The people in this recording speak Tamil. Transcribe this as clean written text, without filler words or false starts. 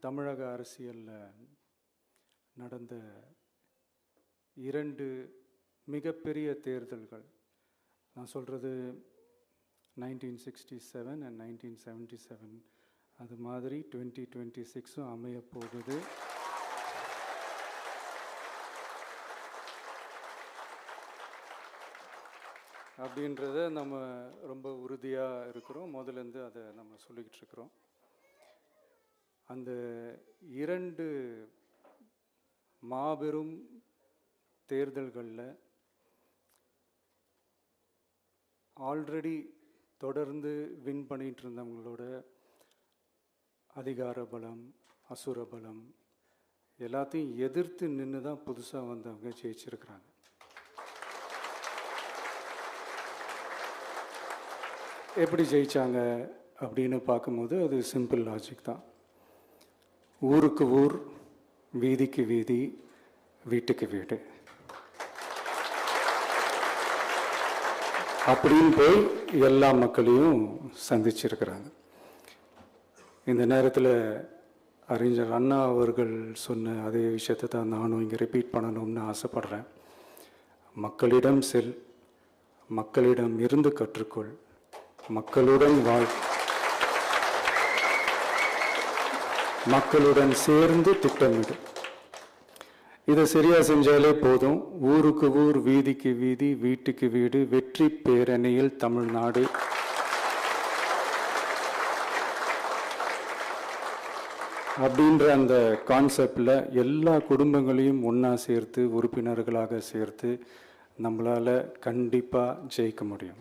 தமிழக அரசியலில் நடந்த 2 மிகப்பெரிய தேர்தல்கள், நான் சொல்கிறது 1967 and 1977, அது மாதிரி 2026 அமைய போகுது. அப்படின்றத நம்ம ரொம்ப உறுதியாக இருக்கிறோம். முதலேருந்து அதை நம்ம சொல்லிக்கிட்டு இருக்கிறோம். அந்த 2 மாபெரும் தேர்தல்களில் ஆல்ரெடி தொடர்ந்து வின் பண்ணிகிட்டு இருந்தவங்களோட அதிகார பலம், அசுர பலம் எல்லாத்தையும் எதிர்த்து நின்று தான் புதுசாக வந்தவங்க ஜெயிச்சிருக்கிறாங்க. எப்படி ஜெயித்தாங்க அப்படின்னு பார்க்கும்போது அது சிம்பிள் லாஜிக் தான். ஊருக்கு ஊர், வீதிக்கு வீதி, வீட்டுக்கு வீடு அப்படின்னு போய் எல்லா மக்களையும் சந்திச்சிருக்கிறாங்க. இந்த நேரத்தில் அறிஞர் அண்ணா அவர்கள் சொன்ன அதே விஷயத்தை தான் நானும் இங்கே ரிப்பீட் பண்ணணும்னு ஆசைப்படுறேன். மக்களிடம் செல், மக்களிடம் இருந்து கற்றுக்கொள், மக்களுடன் வாழ், மக்களுடன் சேர்ந்து திட்டமிடு. இதை சரியாக செஞ்சாலே போதும். ஊருக்கு ஊர், வீதிக்கு வீதி, வீட்டுக்கு வீடு, வெற்றி பேரணியில் தமிழ்நாடு. அப்படின்ற அந்த கான்செப்டில் எல்லா குடும்பங்களையும் ஒன்றா சேர்த்து, உறுப்பினர்களாக சேர்த்து நம்மளால் கண்டிப்பாக ஜெயிக்க முடியும்.